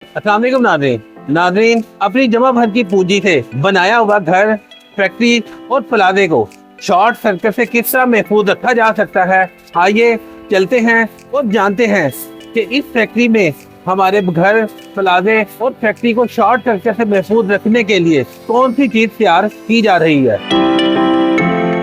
अस्सलाम वालेकुम नाज़रीन, अपनी जमा भर की पूंजी से बनाया हुआ घर, फैक्ट्री और प्लाजे को शॉर्ट सर्किट से किस तरह महफूज रखा जा सकता है। आइए चलते हैं और जानते हैं कि इस फैक्ट्री में हमारे घर, प्लाजे और फैक्ट्री को शॉर्ट सर्किट से महफूज रखने के लिए कौन सी चीज तैयार की जा रही है।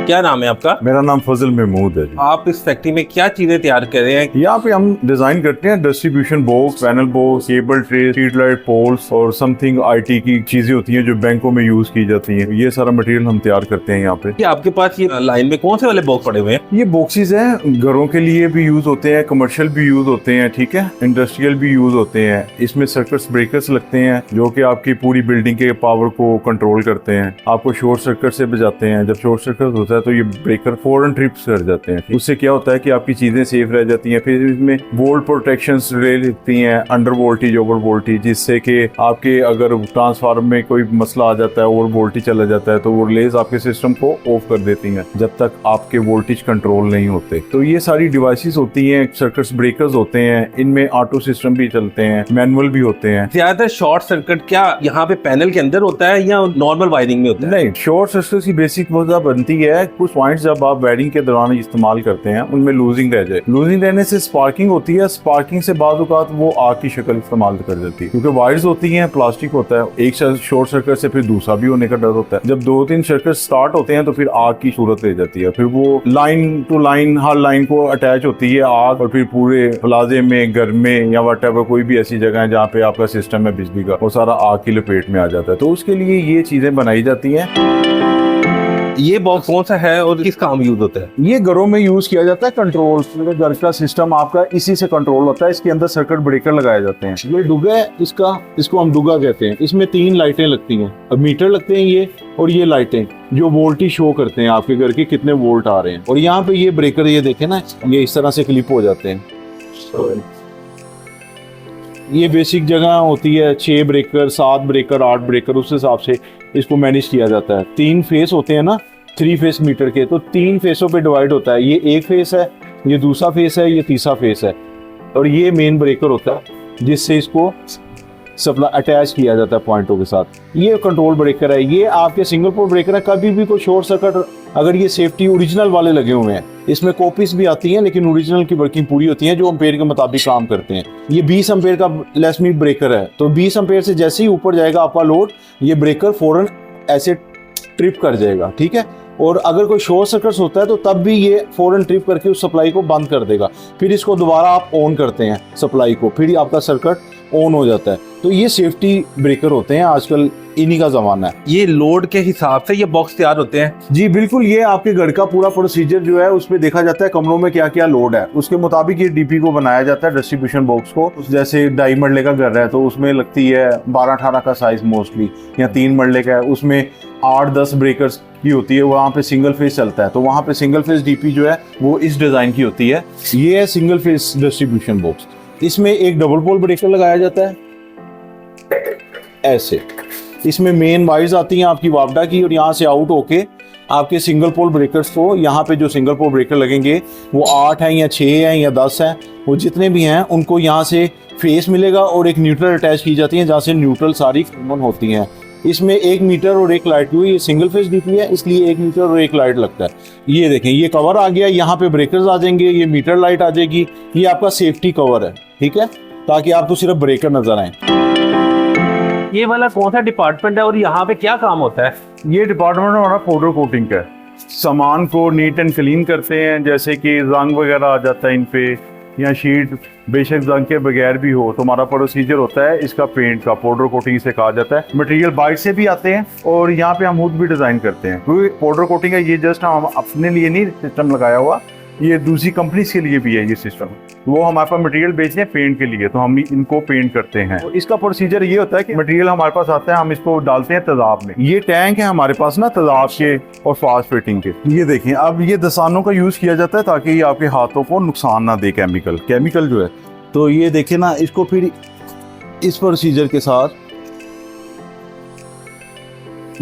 क्या नाम है आपका? मेरा नाम फजल महमूद है जी। आप इस फैक्ट्री में क्या चीजें तैयार कर रहे हैं? यहाँ पे हम डिजाइन करते हैं distribution box, panel box, cable tray, street light poles और समथिंग आईटी की चीजें होती हैं जो बैंकों में यूज की जाती हैं। ये सारा मटेरियल हम तैयार करते हैं यहाँ पे। कि आपके पास ये लाइन में कौन से वाले बॉक्स पड़े हुए हैं? ये बॉक्सेस हैं, घरों के लिए भी यूज होते हैं, कमर्शियल भी यूज होते हैं, ठीक है, इंडस्ट्रियल भी यूज होते हैं। इसमें सर्किट ब्रेकर्स लगते हैं जो कि आपकी पूरी बिल्डिंग के पावर को कंट्रोल करते हैं, आपको शॉर्ट सर्किट से बचाते हैं। जब शॉर्ट सर्किट होता है तो ये ब्रेकर फौरन ट्रिप्स कर जाते हैं। उससे क्या होता है कि आपकी चीजें सेफ रह जाती हैं। फिर इसमें वोल्ट प्रोटेक्शंस ले लेती हैं, अंडर वोल्टेज, ओवर वोल्टेज, जिससे कि आपके अगर ट्रांसफार्मर में कोई मसला आ जाता है, ओवर वोल्टेज चला जाता है, तो वो रिलेज आपके सिस्टम को ऑफ कर देती हैं जब तक आपके वोल्टेज कंट्रोल नहीं होते। तो ये सारी डिवाइसेस होती हैं, सर्किट ब्रेकर्स होते हैं, इनमें ऑटो सिस्टम भी चलते हैं, मैनुअल भी होते हैं। ज्यादातर शॉर्ट सर्किट क्या यहाँ पे पैनल के अंदर होता है या नॉर्मल वायरिंग में होता है? नहीं, शॉर्ट सर्किट की बेसिक वजह बनती है कुछ पॉइंट्स जब आप वायरिंग के दौरान इस्तेमाल करते हैं उनमें लूजिंग रह जाए। लूजिंग रहने से स्पार्किंग होती है, स्पार्किंग से बाद औक़ात वो आग की शक्ल इस्तेमाल कर देती है, क्योंकि वायर्स होती हैं, प्लास्टिक होता है। एक शॉर्ट सर्किट से फिर दूसरा भी होने का डर होता है। जब 2-3 सर्किट स्टार्ट होते हैं तो फिर आग की सूरत ले जाती है। फिर वो लाइन टू लाइन हर लाइन को अटैच होती है आग, और फिर पूरे प्लाजे में, घर में या वटेवर कोई भी ऐसी जगह है जहाँ पे आपका सिस्टम है बिजली का, वो सारा आग की लपेट में आ जाता है। तो उसके लिए ये चीजें बनाई जाती हैं। ये बॉक्स कौन सा है और किस काम यूज होता है? ये घरों में यूज किया जाता है कंट्रोल। घर का सिस्टम आपका इसी से कंट्रोल होता है। इसके अंदर सर्किट ब्रेकर लगाए जाते हैं। ये डुगा है इसको हम डुगा कहते हैं। इसमें 3 लाइटें लगती हैं, अब मीटर लगते हैं ये, और ये लाइटें जो वोल्टेज शो करते हैं आपके घर के कितने वोल्ट आ रहे हैं। और यहाँ पे ये ब्रेकर, ये देखे ना, ये इस तरह से क्लिप हो जाते हैं। ये बेसिक जगह होती है, 6 ब्रेकर, 7 ब्रेकर, 8 ब्रेकर, उस हिसाब से इसको मैनेज किया जाता है। 3 फेस होते हैं ना, 3 फेस मीटर के, तो 3 फेसों पे डिवाइड होता है। ये एक फेस है, ये दूसरा फेस है, ये तीसरा फेस है, और ये मेन ब्रेकर होता है जिससे इसको सप्लाई अटैच किया जाता है पॉइंटों के साथ। ये कंट्रोल ब्रेकर है। ये आपके सिंगल पोल ब्रेकर है। कभी भी कोई शॉर्ट सर्किट, अगर ये सेफ्टी ओरिजिनल वाले लगे हुए हैं, इसमें कॉपीज भी आती हैं लेकिन ओरिजिनल की वर्किंग पूरी होती है जो एम्पेयर के मुताबिक काम करते हैं। ये 20 एम्पेयर का लेस मीट ब्रेकर है, तो 20 एम्पेयर से जैसे ही ऊपर जाएगा आपका लोड, ये ब्रेकर फौरन ऐसे ट्रिप कर जाएगा, ठीक है। और अगर कोई शॉर्ट सर्किट होता है तो तब भी ये फौरन ट्रिप करके उस सप्लाई को बंद कर देगा। फिर इसको दोबारा आप ऑन करते हैं सप्लाई को, फिर आपका सर्किट ऑन हो जाता है। तो ये सेफ्टी ब्रेकर होते हैं, आजकल इन्हीं का जमाना है। ये लोड के हिसाब से ये बॉक्स तैयार होते हैं? जी बिल्कुल, ये आपके घर का पूरा प्रोसीजर जो है उसमें देखा जाता है कमरों में क्या क्या लोड है, उसके मुताबिक ये डीपी को बनाया जाता है, डिस्ट्रीब्यूशन बॉक्स को। जैसे 2.5 मरले का घर है तो उसमें लगती है 12-18 का साइज मोस्टली, या 3 मरले का है उसमें 8-10 ब्रेकर्स की होती है। वहाँ पे सिंगल फेस चलता है, तो वहाँ पे सिंगल फेस डीपी जो है वो इस डिजाइन की होती है। ये है सिंगल फेस डिस्ट्रीब्यूशन बॉक्स। इसमें एक डबल पोल ब्रेकर लगाया जाता है ऐसे। इसमें मेन वाइज आती हैं आपकी वापडा की, और यहाँ से आउट होके आपके सिंगल पोल ब्रेकर्स को, यहाँ पे जो सिंगल पोल ब्रेकर लगेंगे वो 8 हैं या 6 हैं या 10 हैं, वो जितने भी हैं उनको यहाँ से फेस मिलेगा और एक न्यूट्रल अटैच की जाती है जहाँ से न्यूट्रल सारी कॉमन होती हैं। इसमें 1 मीटर और 1 लाइट, क्योंकि ये सिंगल फेस डीपी है इसलिए 1 मीटर और 1 लाइट लगता है। ये देखें, ये कवर आ गया, यहाँ पे ब्रेकर्स आ जाएंगे, ये मीटर लाइट आ जाएगी। ये आपका सेफ्टी कवर है, ठीक है, ताकि आपको सिर्फ ब्रेकर नजर आए। ये वाला कौन सा डिपार्टमेंट है और यहाँ पे क्या काम होता है? ये डिपार्टमेंट हमारा पाउडर कोटिंग का है। सामान को नीट एंड क्लीन करते हैं, जैसे कि रंग वगैरह आ जाता है इन पे, या शीट बेशक रंग के बगैर भी हो, तो हमारा प्रोसीजर होता है इसका पेंट का, पाउडर कोटिंग से कहा जाता है। मटेरियल बाहर से भी आते हैं और यहाँ पे हम खुद भी डिजाइन करते हैं, क्योंकि पाउडर कोटिंग है ये जस्ट हम अपने लिए नहीं सिस्टम लगाया हुआ, ये दूसरी कंपनीज के लिए भी है ये सिस्टम। वो हमारे पास मटेरियल बेचते हैं पेंट के लिए, तो हम इनको पेंट करते हैं। तो इसका प्रोसीजर ये होता है कि मटेरियल हमारे पास आता है, हम इसको डालते हैं तेजाब में। ये टैंक है हमारे पास ना तेजाब के और फास्ट फिटिंग के। ये देखें, अब ये दसानों का यूज किया जाता है ताकि ये आपके हाथों को नुकसान ना दे केमिकल जो है। तो ये देखें ना, इसको फिर इस प्रोसीजर के साथ,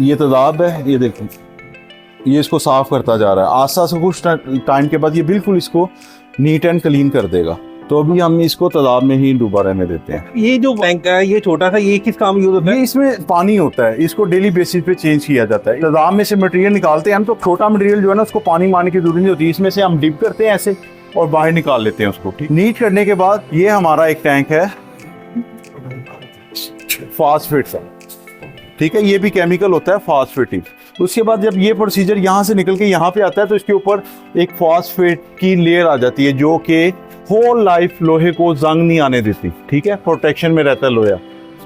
ये तेजाब है, ये देखें, ये इसको साफ करता जा रहा है। आस्ता से कुछ टाइम के बाद ये बिल्कुल इसको नीट एंड क्लीन कर देगा। तो अभी हम इसको तालाब में ही डूबा रहने देते हैं। ये जो बैंक है ये छोटा सा, ये किस काम यूज होता है? ये इसमें पानी होता है, इसको डेली बेसिस पे चेंज किया जाता है। तालाब में से मटेरियल निकालते हैं हम, तो छोटा मटेरियल जो है ना उसको पानी मारने की जरूरत नहीं होती, इसमें से हम डिप करते हैं ऐसे और बाहर निकाल लेते हैं उसको। ठीक, नीट करने के बाद ये हमारा एक टैंक है फास्फेट का, ठीक है, ये भी केमिकल होता है फास्फेटिंग। उसके बाद जब ये प्रोसीजर यहाँ से निकल के यहाँ पे आता है तो इसके ऊपर एक फास्फेट की लेयर आ जाती है जो कि होल लाइफ लोहे को जंग नहीं आने देती, ठीक है, प्रोटेक्शन में रहता है लोहा।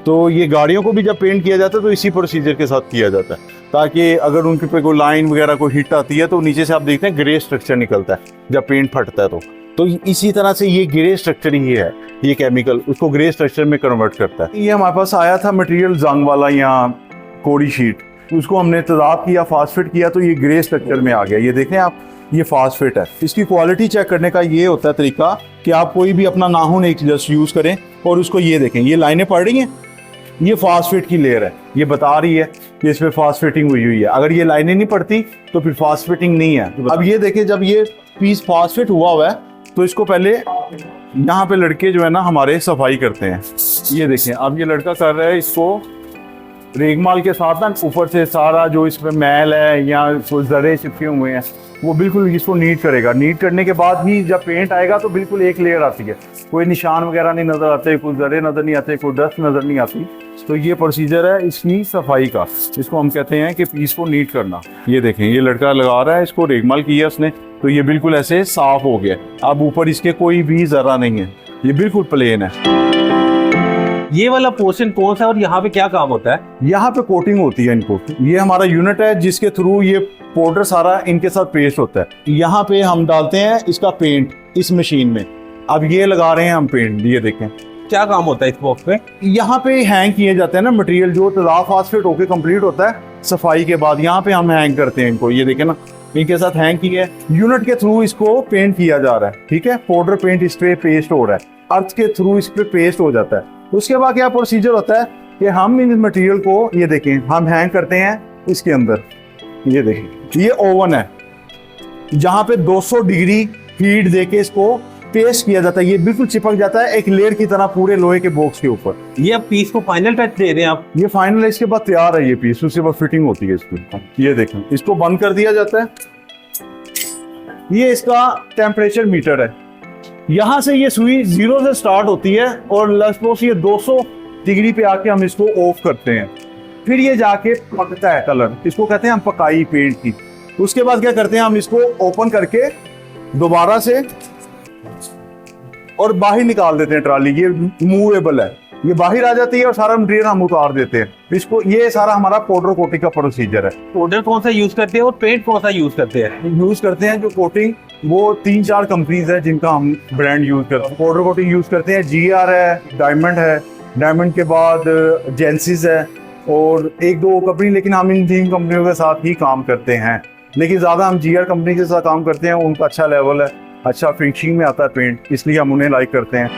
तो ये गाड़ियों को भी जब पेंट किया जाता है तो इसी प्रोसीजर के साथ किया जाता है, ताकि अगर उनके पे कोई लाइन वगैरह कोई हिट आती है तो नीचे से आप देखते हैं ग्रे स्ट्रक्चर निकलता है जब पेंट फटता है। तो इसी तरह से ये ग्रे स्ट्रक्चर ही है, ये केमिकल उसको ग्रे स्ट्रक्चर में कन्वर्ट करता है। ये हमारे पास आया था मटेरियल जंग वाला या कोड़ी शीट, उसको हमने तेजाब किया, फास्फेट किया, तो ये ग्रे स्ट्रक्चर में आ गया। ये देखें आप, ये फास्फेट है। इसकी क्वालिटी चेक करने का ये होता है तरीका कि आप कोई भी अपना नाखून एक जस्ट यूज करें और उसको ये देखें, ये लाइनें पड़ रही हैं, ये फास्फेट की लेयर है, ये बता रही है कि इसमें फास्फेटिंग हुई हुई है। अगर ये लाइनें नहीं पड़ती तो फिर फास्फेटिंग नहीं है। अब ये देखें, जब ये पीस फास्फेट हुआ है तो इसको पहले यहाँ पे लड़के जो है ना हमारे सफाई करते हैं। ये देखें, अब ये लड़का कर रहा है इसको रेगमाल के साथ ना ऊपर से सारा जो इसमें मैल है या कोई जरे चिपके हुए हैं वो बिल्कुल इसको नीट करेगा। नीट करने के बाद ही जब पेंट आएगा तो बिल्कुल एक लेयर आती है, कोई निशान वगैरह नहीं नजर आते, कोई जरे नजर नहीं आते, कोई डस्ट नजर नहीं आती। तो ये प्रोसीजर है इसकी सफाई का, इसको हम कहते हैं कि पीस को नीट करना। ये देखें, ये लड़का लगा रहा है इसको, रेगमाल किया उसने, तो ये बिल्कुल ऐसे साफ हो गया। अब ऊपर इसके कोई भी जरा नहीं है, ये बिल्कुल प्लेन है। ये वाला पोर्शन कौन सा है और यहाँ पे क्या काम होता है? यहाँ पे कोटिंग होती है इनको। ये हमारा यूनिट है जिसके थ्रू ये पाउडर सारा इनके साथ पेस्ट होता है। यहाँ पे हम डालते हैं इसका पेंट इस मशीन में। अब ये लगा रहे हैं हम पेंट, ये देखें क्या काम होता है इस बॉक्स पे? यहाँ पे हैंग किए जाते हैं ना मटेरियल, जो तेजाब फास्फेट होके कंप्लीट होता है सफाई के बाद, यहाँ पे हम हैंग करते हैं इनको। ये देखें ना, इनके साथ हैंग किया है, यूनिट के थ्रू इसको पेंट किया जा रहा है, ठीक है। पाउडर पेंट इस पे पेस्ट हो रहा है, अर्थ के थ्रू इस पे पेस्ट हो जाता है। उसके बाद क्या प्रोसीजर होता है कि हम इन मटेरियल को, ये देखें, हम हैंग करते हैं इसके अंदर। ये देखें, ये ओवन है जहां पे 200 डिग्री हीट देके इसको पेस्ट किया जाता है। ये बिल्कुल चिपक जाता है एक लेयर की तरह पूरे लोहे के बॉक्स के ऊपर। ये अब पीस को फाइनल टच दे रहे हैं आप? ये फाइनल है, इसके बाद तैयार है ये पीस, उसके बाद फिटिंग होती है इसकी। ये देखें, इसको बंद कर दिया जाता है। ये इसका टेम्परेचर मीटर है, यहाँ से ये सुई 0 से स्टार्ट होती है और लगभग ये 200 डिग्री पे आके हम इसको ऑफ करते हैं। फिर ये जाके पकता है कलर, इसको कहते हैं हम पकाई पेंट की। उसके बाद क्या करते हैं, हम इसको ओपन करके दोबारा से और बाहर निकाल देते हैं ट्राली। ये मूवेबल है, ये बाहर आ जाती है और सारा मटेरियल हम उतार देते हैं इसको। ये सारा हमारा पाउडर कोटिंग का प्रोसीजर है। पाउडर कौन सा यूज करते हैं और पेंट कौन सा यूज करते हैं? यूज करते हैं जो कोटिंग, वो 3-4 कंपनीज है जिनका हम ब्रांड यूज करते हैं। पाउडर कोटिंग यूज करते हैं, GR है, डायमंड है, डायमंड के बाद जेंसिस है और 1-2 कंपनी, लेकिन हम इन 3 कंपनियों के साथ ही काम करते हैं। लेकिन ज्यादा हम GR कंपनी के साथ काम करते हैं, उनका अच्छा लेवल है, अच्छा फिनिशिंग में आता है पेंट, इसलिए हम उन्हें लाइक करते हैं।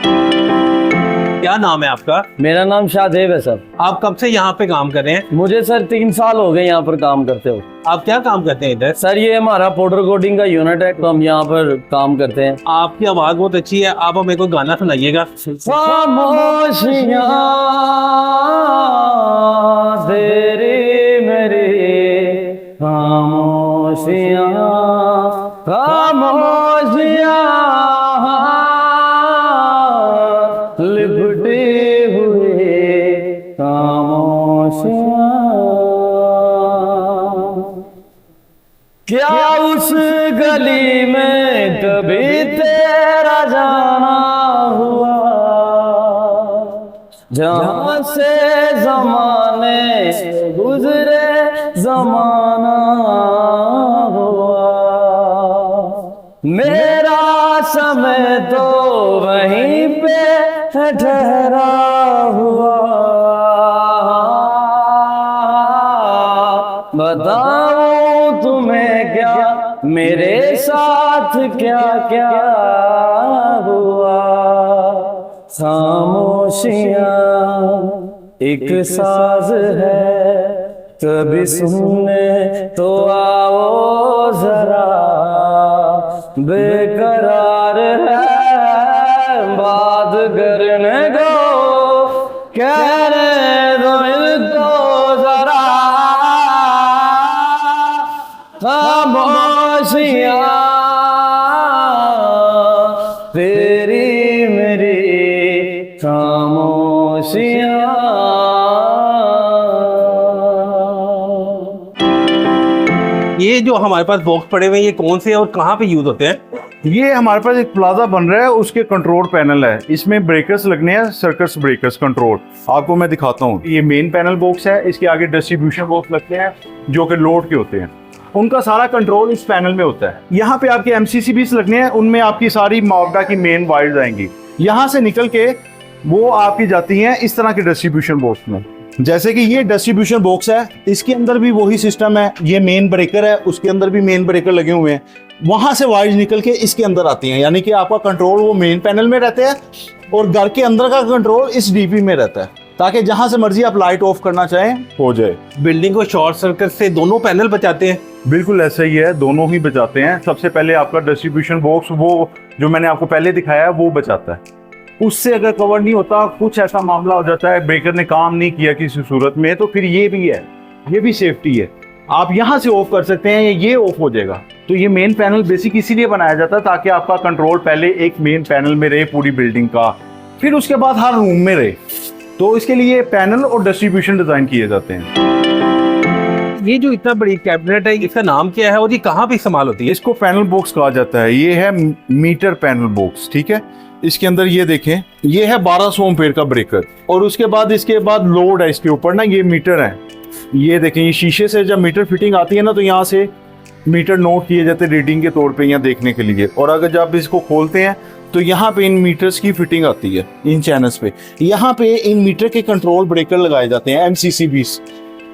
क्या नाम है आपका? मेरा नाम शाहदेव है सर। आप कब से यहाँ पे काम कर रहे हैं? मुझे सर 3 साल हो गए यहाँ पर काम करते हो। आप क्या काम करते हैं इधर? सर ये हमारा पाउडर कोटिंग का यूनिट है, तो हम यहाँ पर काम करते हैं। आपकी आवाज बहुत अच्छी है, आप हमें कोई गाना सुनाइएगा। खामोशियाँ तेरी मेरी खामोशियाँ, खामोशियाँ लिपटे हुए खामोशियाँ। क्या उस गली में कभी तेरा जाना हुआ, जहाँ से जमाने गुजरे जमाना हुआ। मेरा समय तो वहीं पे ठहरा हुआ। बताऊं तुम्हें क्या मेरे साथ क्या क्या हुआ। खामोशियाँ एक साज है, कभी सुनने तो आओ जरा। बेकरार है तेरी मेरी खामोशियाँ। ये जो हमारे पास बॉक्स पड़े हुए हैं, ये कौन से हैं और कहाँ पे यूज होते हैं? ये हमारे पास एक प्लाजा बन रहा है, उसके कंट्रोल पैनल है। इसमें ब्रेकर्स लगने हैं, सर्कस ब्रेकर्स कंट्रोल। आपको मैं दिखाता हूँ। ये मेन पैनल बॉक्स है, इसके आगे डिस्ट्रीब्यूशन बॉक्स लगते हैं जो कि लोड के होते हैं। उनका सारा कंट्रोल इस पैनल में होता है। यहाँ पे आपके MCCBs लगने हैं, उनमें आपकी सारी मावडा की मेन वायर्स आएंगी। यहाँ से निकल के वो आपकी जाती हैं इस तरह के डिस्ट्रीब्यूशन बॉक्स में। जैसे कि ये डिस्ट्रीब्यूशन बॉक्स है, इसके अंदर भी वही सिस्टम है। ये मेन ब्रेकर है, उसके अंदर भी मेन ब्रेकर लगे हुए हैं। वहां से वायर्स निकल के इसके अंदर आती हैं, यानी कि आपका कंट्रोल वो मेन पैनल में रहते हैं और घर के अंदर का कंट्रोल इस डीपी में रहता है, ताकि जहां से मर्जी आप लाइट ऑफ करना चाहें हो जाए। बिल्डिंग को शॉर्ट सर्किट से दोनों पैनल बचाते हैं। बिल्कुल ऐसा ही है, दोनों ही बचाते हैं। सबसे पहले आपका डिस्ट्रीब्यूशन बॉक्स, वो जो मैंने आपको पहले दिखाया है, वो बचाता है। उससे अगर कवर नहीं होता, कुछ ऐसा मामला हो जाता है, ब्रेकर ने काम नहीं किया किसी सूरत में, तो फिर ये भी है, ये भी सेफ्टी है। आप यहाँ से ऑफ कर सकते हैं, ये ऑफ हो जाएगा। तो ये मेन पैनल बेसिक इसीलिए बनाया जाता है ताकि आपका कंट्रोल पहले एक मेन पैनल में रहे पूरी बिल्डिंग का, फिर उसके बाद हर रूम में रहे। तो इसके लिए पैनल और डिस्ट्रीब्यूशन डिजाइन किए जाते हैं। ये जो इतना बड़ी कैबिनेट है, इसका नाम क्या है और ये कहाँ पे इस्तेमाल होती है? इसको पैनल बॉक्स कहा जाता है। ये है मीटर पैनल बॉक्स, ठीक है। इसके अंदर ये देखें, ये है 1200 एम्पेयर का ब्रेकर, और उसके बाद लोड है इसके ऊपर ना, ये मीटर है। ये देखें, ये शीशे से जब मीटर फिटिंग आती है ना, तो यहाँ से मीटर नोट किए जाते हैं रीडिंग के तौर पे, यहाँ देखने के लिए। और अगर जब इसको खोलते हैं तो यहाँ पे इन मीटर्स की फिटिंग आती है, इन चैनल्स पे। यहाँ पे इन मीटर के कंट्रोल ब्रेकर लगाए जाते हैं, MCCBs,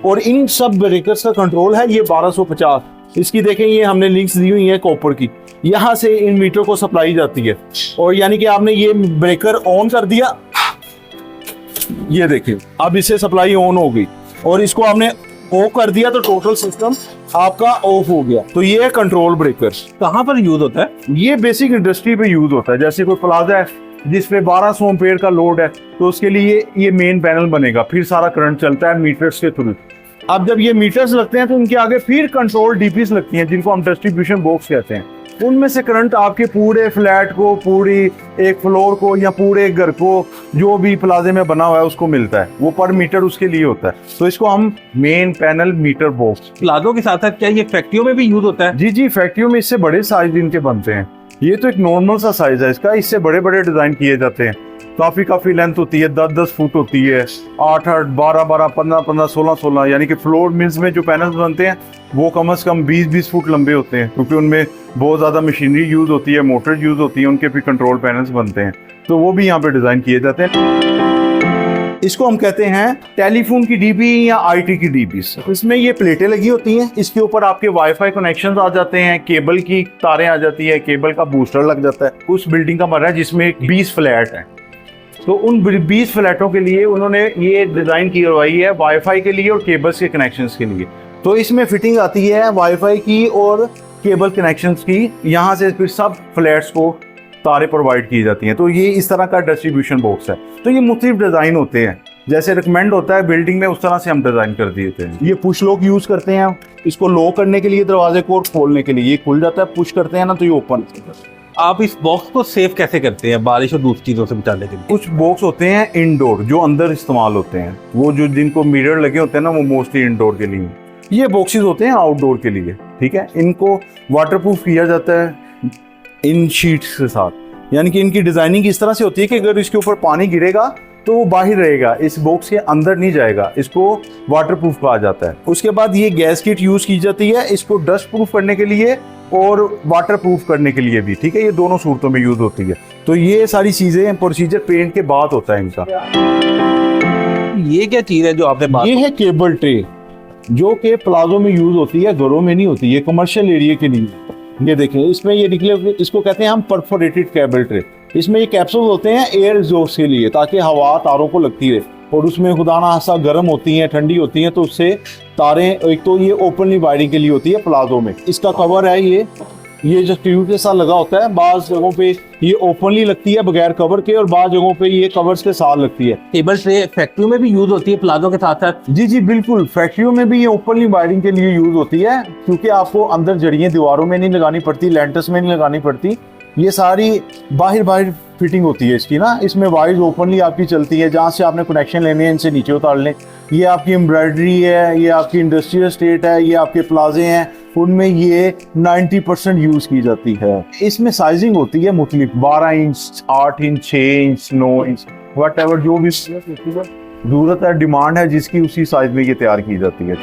और इन सब ब्रेकर्स का कंट्रोल है ये 1250। इसकी देखें, ये हमने लिंक्स दी हुई है कॉपर की, यहाँ से इन मीटर को सप्लाई जाती है। और यानी कि आपने ये ब्रेकर ऑन कर दिया, ये देखिए अब इससे सप्लाई ऑन हो गई, और इसको आपने ऑफ कर दिया तो टोटल सिस्टम आपका ऑफ हो गया। तो ये है कंट्रोल ब्रेकर। कहाँ पर यूज होता है? ये बेसिक इंडस्ट्री पे यूज होता है। जैसे कोई प्लाजा है जिसपे 1200 एम्पेयर का लोड है, तो उसके लिए ये मेन पैनल बनेगा, फिर सारा करंट चलता है मीटर्स के थ्रू। अब जब ये मीटर्स लगते हैं तो इनके आगे फिर कंट्रोल डीपीस लगती हैं, जिनको हम डिस्ट्रीब्यूशन बॉक्स कहते हैं। उनमें से करंट आपके पूरे फ्लैट को, पूरी एक फ्लोर को, या पूरे घर को, जो भी प्लाजे में बना हुआ है उसको मिलता है। वो पर मीटर उसके लिए होता है। तो इसको हम मेन पैनल मीटर बॉक्स। प्लाजो के साथ साथ क्या ये फैक्ट्रियों में भी यूज होता है? जी जी, फैक्ट्रियों में इससे बड़े साइज इनके बनते हैं। ये तो एक नॉर्मल सा साइज है इसका, इससे बड़े बड़े डिजाइन किए जाते हैं। काफी लेंथ होती है, 10-10 फुट होती है, 8-8, 12-12, 15-15, 16-16, यानी कि फ्लोर मिल्स में जो पैनल्स बनते हैं वो कम से कम 20-20 फुट लंबे होते हैं, क्योंकि उनमें बहुत ज्यादा मशीनरी यूज होती है, मोटर यूज होती है, उनके भी कंट्रोल पैनल्स बनते हैं। तो वो भी यहाँ पे डिजाइन किए जाते हैं। इसको हम कहते हैं टेलीफोन की डीबी या आईटी की डीबी। इसमें ये प्लेटें लगी होती हैं, इसके ऊपर आपके वाईफाई कनेक्शन आ जाते हैं, केबल की तारें आ जाती है, केबल का बूस्टर लग जाता है। उस बिल्डिंग का मर है जिसमें 20 फ्लैट हैं, तो उन 20 फ्लैटों के लिए उन्होंने ये डिजाइन की हुई है वाईफाई के लिए और केबल्स के कनेक्शंस के लिए। तो इसमें फिटिंग आती है वाईफाई की और केबल कनेक्शंस की, यहाँ से फिर सब फ्लैट्स को तारे प्रोवाइड की जाती हैं। तो ये इस तरह का डिस्ट्रीब्यूशन बॉक्स है। तो ये मुख्तलिफ डिजाइन होते हैं, जैसे रिकमेंड होता है बिल्डिंग में, उस तरह से हम डिजाइन कर दिए थे। ये पुश लॉक यूज करते हैं, इसको लॉक करने के लिए, दरवाजे को खोलने के लिए। ये खुल जाता है, पुश करते हैं ना तो ये ओपन। आप इस बॉक्स को सेव कैसे करते हैं बारिश और दूसरी चीजों से बचाने के लिए? कुछ बॉक्स होते हैं इंडोर जो अंदर इस्तेमाल होते हैं, वो जो जिनको मिरर लगे होते हैं ना, वो मोस्टली इंडोर के लिए। ये बॉक्सेस होते हैं आउटडोर के लिए, ठीक है। इनको वाटरप्रूफ किया जाता है इन शीट्स के साथ, यानी कि इनकी डिजाइनिंग इस तरह से होती है कि अगर इसके ऊपर पानी गिरेगा तो वो बाहर रहेगा, इस बॉक्स के अंदर नहीं जाएगा। इसको वाटरप्रूफ कहा जाता है। उसके बाद ये गैस किट यूज की जाती है, इसको डस्ट प्रूफ करने के लिए और वाटरप्रूफ करने के लिए भी, ठीक है। ये दोनों सूरतों में यूज होती है। तो ये सारी चीजें प्रोसीजर पेंट के बाद होता है इनका। ये क्या चीज है जो आपने बात? ये है केबल ट्रे, जो कि प्लाजो में यूज होती है, घरों में नहीं होती, ये कमर्शियल एरिया के लिए। ये देखें, इसमें ये निकले, इसको कहते हैं हम परफोरेटेड केबल ट्रे। इसमें ये कैप्सूल होते हैं एयर एग्जॉस्ट के लिए, ताकि हवा तारों को लगती रहे, और उसमें खुदा ना खासा गर्म होती हैं, ठंडी होती हैं, तो उससे तारें, एक तो ये ओपनली वायरिंग के लिए होती है प्लाजो में। इसका कवर है ये, ये जो ट्यूब के साथ लगा होता है, बाज़ जगहों पे ये ओपनली लगती है बगैर कवर के, और बाज़ जगहों पे ये कवर्स के साथ लगती है। टेबल ट्रे फैक्ट्रियों में भी यूज होती है प्लाजो के साथ साथ। जी जी बिल्कुल, फैक्ट्रियों में भी ये ओपनली वायरिंग के लिए यूज होती है, क्योंकि आपको अंदर जड़ियाँ दीवारों में नहीं लगानी पड़ती, लेंटर्स में नहीं लगानी पड़ती, ये सारी बाहर फिटिंग होती है इसकी ना। इसमें वायर्स ओपनली आपकी चलती है, जहाँ से आपने कनेक्शन लेने हैं इनसे नीचे उतार लें। ये आपकी एम्ब्रॉयडरी है, ये आपकी इंडस्ट्रियल एस्टेट है, ये आपके प्लाजे हैं, उनमें ये 90% यूज की जाती है। इसमें साइजिंग होती है मुख्तलिफ, 12 inch, 8 inch, 6 inch, 9 inch, what ever जो भी जरूरत है, डिमांड है जिसकी, उसी साइज में ये तैयार की जाती है।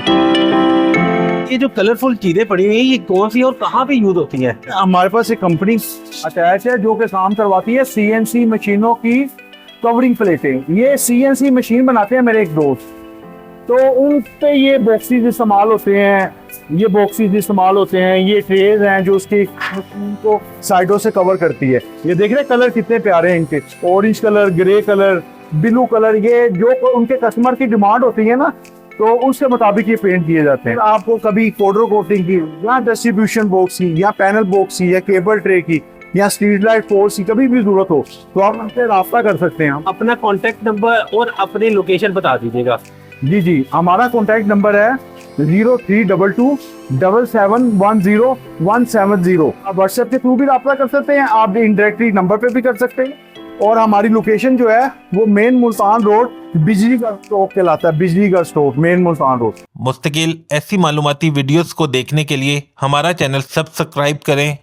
ये जो कलरफुल चीजें पड़ी हुई हैं ये कौन सी और कहाँ पे यूज होती हैं? हमारे पास एक कंपनी अटैच है जो कि काम करवाती है CNC मशीनों की कवरिंग प्लेटें। ये CNC मशीन बनाते हैं मेरे एक दोस्त, तो उन पे ये बॉक्सेस इस्तेमाल होते हैं, ये बॉक्सेस इस्तेमाल होते हैं, ये ट्रेज हैं जो उसकी मशीन को साइडों से कवर करती है। ये देख रहे हैं कलर कितने प्यारे हैं इनके, orange colour, grey colour, blue colour, ये जो उनके कस्टमर की डिमांड होती है ना, तो उसके मुताबिक ये पेंट किए जाते हैं। आपको कभी पाउडर कोटिंग की या डिस्ट्रीब्यूशन बॉक्स की या पैनल बॉक्स की या केबल ट्रे की या स्ट्रीट लाइट फोर्स की कभी भी जरूरत हो तो आप हमसे रब्ता कर सकते हैं। अपना कॉन्टेक्ट नंबर और अपनी लोकेशन बता दीजिएगा। जी जी, हमारा कॉन्टैक्ट नंबर है 0322 7710 आप व्हाट्सएप के थ्रू भी रब्ता कर सकते हैं, आप इंडायरेक्टली नंबर पे भी कर सकते हैं। और हमारी लोकेशन जो है वो मेन मुल्तान रोड, बिजली का स्टॉक कहलाता है, बिजली का स्टॉक, मेन मुल्तान रोड। मुस्तकिल ऐसी मालूमाती वीडियोस को देखने के लिए हमारा चैनल सब्सक्राइब करें